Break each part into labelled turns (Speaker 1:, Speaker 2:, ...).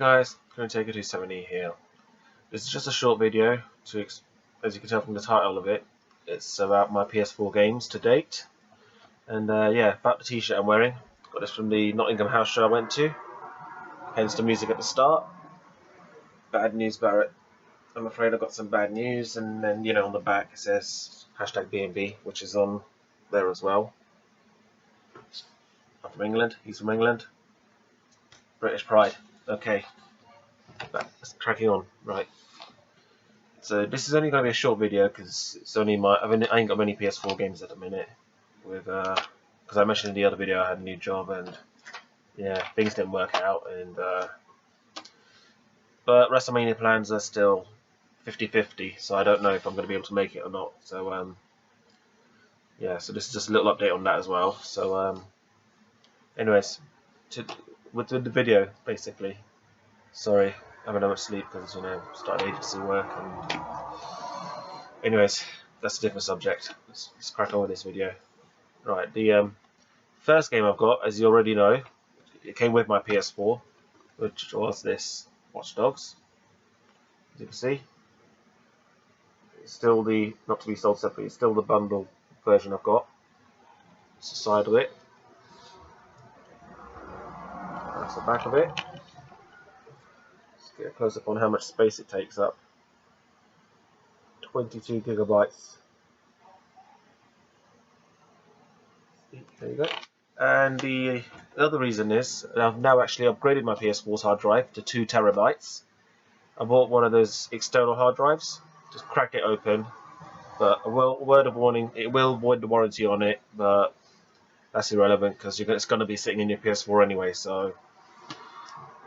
Speaker 1: guys, Taker 270 here. This is just a short video to, as you can tell from the title of it, it's about my PS4 games to date. And yeah, about the t-shirt I'm wearing. Got this from the Nottingham House show I went to. Hence the music at the start. Bad news, Barrett. I'm afraid I got some bad news, and then on the back it says #BNB, which is on there as well. I'm from England. He's from England. British pride. Okay. Let's cracking on. Right. So this is only going to be a short video because it's only I ain't got many PS4 games at the minute. With because I mentioned in the other video I had a new job and yeah, things didn't work out, and but WrestleMania plans are still 50-50, so I don't know if I'm going to be able to make it or not. So yeah, so this is just a little update on that as well. So anyways, with the video basically. Sorry, I haven't had much sleep because started agency work, and anyways, that's a different subject. Let's crack on with this video. Right, the first game I've got, as you already know, it came with my PS4, which was this Watch Dogs. As you can see, it's still not to be sold separately. It's still the bundle version I've got. It's the side of it. That's the back of it. Get a close up on how much space it takes up. 22 gigabytes. There you go. And the other reason is I've now actually upgraded my PS4's hard drive to 2 terabytes. I bought one of those external hard drives. Just crack it open. But a word of warning: it will void the warranty on it, but that's irrelevant because it's going to be sitting in your PS4 anyway. So.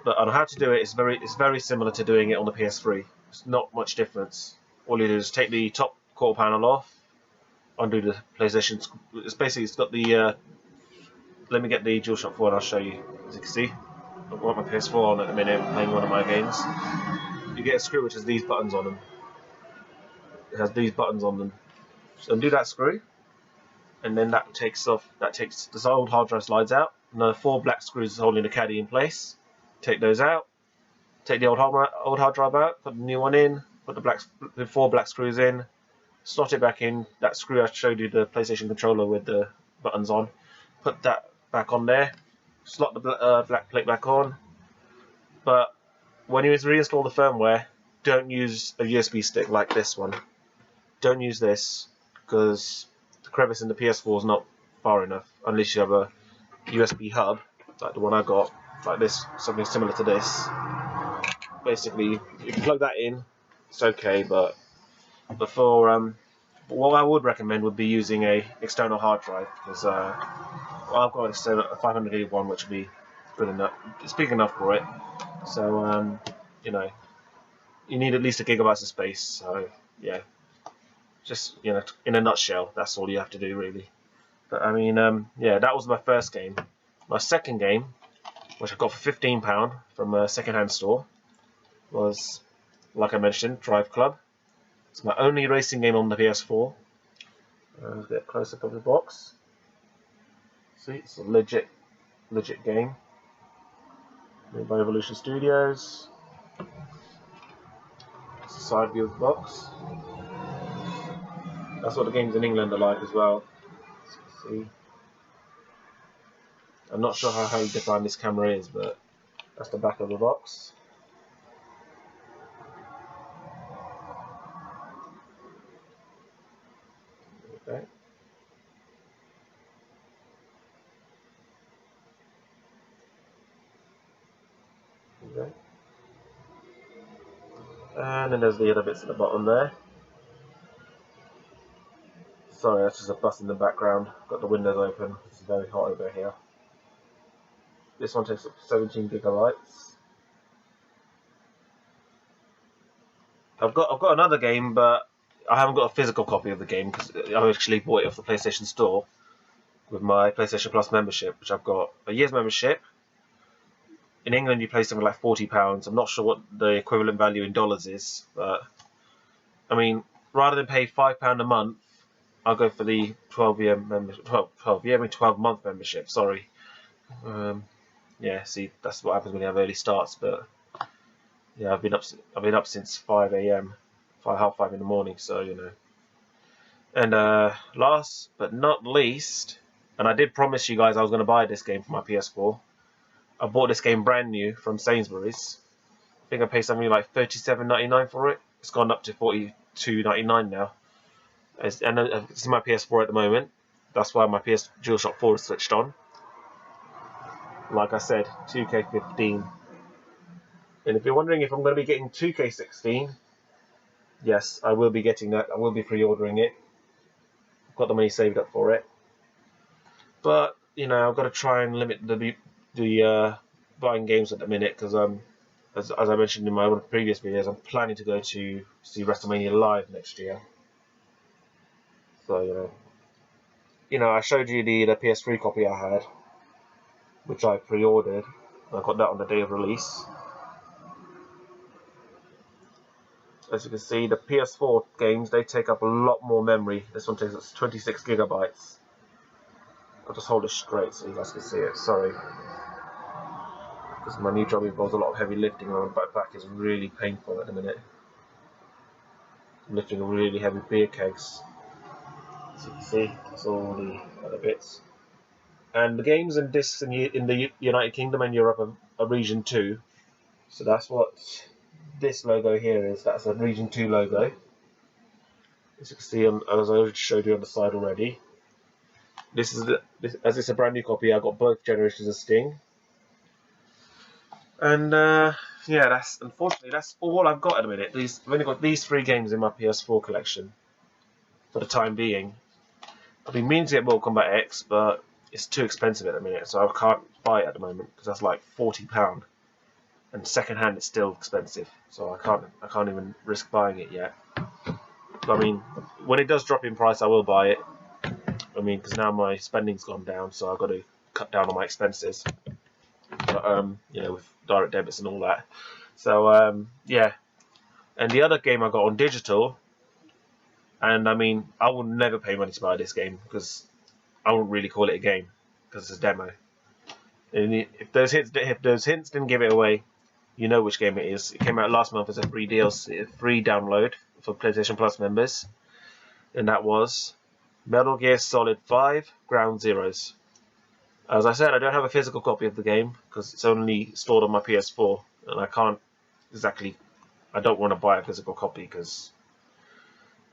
Speaker 1: But on how to do it, it's very similar to doing it on the PS3. It's not much difference. All you do is take the top quarter panel off, undo the PlayStation. It's got the. Let me get the DualShock 4 and I'll show you. As you can see, I've got my PS4 on at the minute, playing one of my games. You get a screw which has these buttons on them. It has these buttons on them. So undo that screw, and then that takes off. This old hard drive slides out. Another 4 black screws holding the caddy in place. Take those out. Take the old hard drive out. Put the new one in. Put the 4 black screws in. Slot it back in. That screw I showed you, the PlayStation controller with the buttons on. Put that back on there. Slot the black plate back on. But when you reinstall the firmware, don't use a USB stick like this one. Don't use this because the crevice in the PS4 is not far enough unless you have a USB hub like the one I got. Like this, something similar to this. Basically, you can plug that in, it's okay, but for what I would recommend would be using a external hard drive, because I've got a 500 gig one, which would be good enough. It's big enough for it. So you need at least 1 gigabyte of space. So yeah, just in a nutshell, that's all you have to do really. But I mean, yeah, that was my first game. My second game, which I got for £15 from a second-hand store, was, like I mentioned, Driveclub. It's my only racing game on the PS4. Let's get a close-up of the box. See, it's a legit game. Made by Evolution Studios. It's the side view of the box. That's what the games in England are like as well. As you can see. I'm not sure how highly defined this camera is, but that's the back of the box. Okay. Okay. And then there's the other bits at the bottom there. Sorry, that's just a bus in the background. Got the windows open. It's very hot over here. This one takes up 17 gigabytes. I've got another game, but I haven't got a physical copy of the game because I actually bought it off the PlayStation Store with my PlayStation Plus membership, which I've got a year's membership. In England, you pay something like £40. I'm not sure what the equivalent value in dollars is, but I mean, rather than pay £5 a month, I'll go for the 12-month membership. Sorry. Yeah, see, that's what happens when you have early starts, but Yeah, I've been up since 5 a.m., half 5 in the morning. So you know. And last but not least, and I did promise you guys I was going to buy this game for my PS4. I bought this game brand new from Sainsbury's. I think I paid something like $37.99 for it. It's gone up to $42.99 now. And it's in my PS4 at the moment. That's why my PS DualShock 4 is switched on. Like I said, 2K15. And if you're wondering if I'm going to be getting 2K16, yes, I will be getting that. I will be pre-ordering it. I've got the money saved up for it. But you know, I've got to try and limit the buying games at the minute because as I mentioned in my one of the previous videos, I'm planning to go to see WrestleMania live next year. So you know, I showed you the PS3 copy I had, which I pre-ordered. I got that on the day of release. As you can see, the PS4 games, they take up a lot more memory. This one takes up 26 gigabytes. I'll just hold it straight so you guys can see it. Sorry. Because my new job involves a lot of heavy lifting and my back is really painful at the minute. I'm lifting a really heavy beer case. As you can see, that's all the other bits. And the games and discs in the United Kingdom and Europe are Region 2. So that's what this logo here is. That's a Region 2 logo. As you can see, as I showed you on the side already. As it's a brand new copy, I got both generations of Sting. And yeah, unfortunately that's all I've got at the minute. I've only got these 3 games in my PS4 collection for the time being. I've been meaning to get Mortal Kombat X, but it's too expensive at the minute, so I can't buy it at the moment because that's like £40, and second hand it's still expensive, so I can't even risk buying it yet. But, I mean, when it does drop in price, I will buy it. I mean, because now my spending's gone down, so I've got to cut down on my expenses. But you know, with direct debits and all that. So yeah, and the other game I got on digital. And I mean, I will never pay money to buy this game because I won't really call it a game because it's a demo. And if those hints didn't give it away, you know which game it is. It came out last month as a free DLC, free download for PlayStation Plus members, and that was Metal Gear Solid 5: Ground Zeroes. As I said, I don't have a physical copy of the game because it's only stored on my PS4, and I don't want to buy a physical copy because,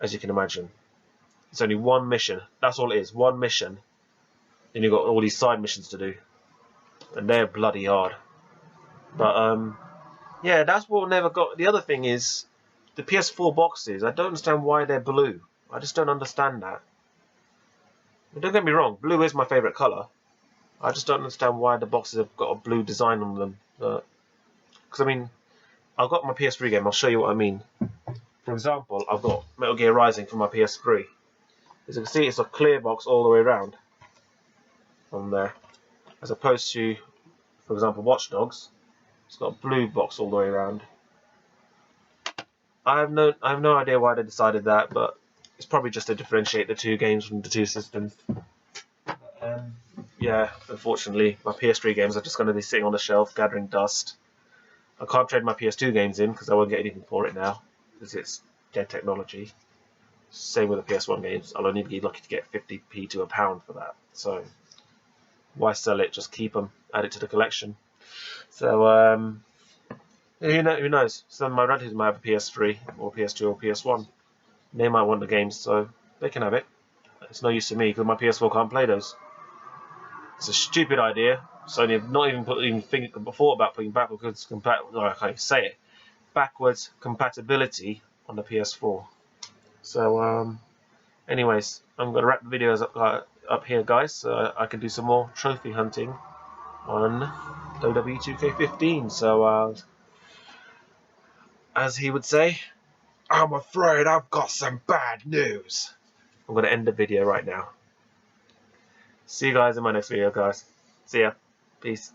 Speaker 1: as you can imagine, it's only one mission. That's all it is, one mission. Then you've got all these side missions to do, and they're bloody hard. But yeah, that's what never got. The other thing is the PS4 boxes. I don't understand why they're blue. I just don't understand that. But don't get me wrong, blue is my favourite colour. I just don't understand why the boxes have got a blue design on them. Because I mean, I've got my PS3 game. I'll show you what I mean. For example, I've got Metal Gear Rising for my PS3. As you can see, it's a clear box all the way around on there, as opposed to, for example, Watch Dogs. It's got a blue box all the way around. I have no idea why they decided that, but it's probably just to differentiate the two games from the two systems. Yeah, unfortunately, my PS3 games are just going to be sitting on the shelf, gathering dust. I can't trade my PS2 games in because I won't get anything for it now, because it's dead technology. Same with the PS1 games. I'll only be lucky to get 50p to £1 for that. So why sell it? Just keep them, add it to the collection. So who knows? Some of my relatives might have a PS3 or PS2 or PS1. They might want the games, so they can have it. It's no use to me because my PS4 can't play those. It's a stupid idea. So I've not even thought about putting backwards compatibility on the PS4. So anyways, I'm going to wrap the videos up here, guys, so I can do some more trophy hunting on WWE 2K15. So as he would say, I'm afraid I've got some bad news. I'm going to end the video right now. See you guys in my next video, guys. See ya. Peace.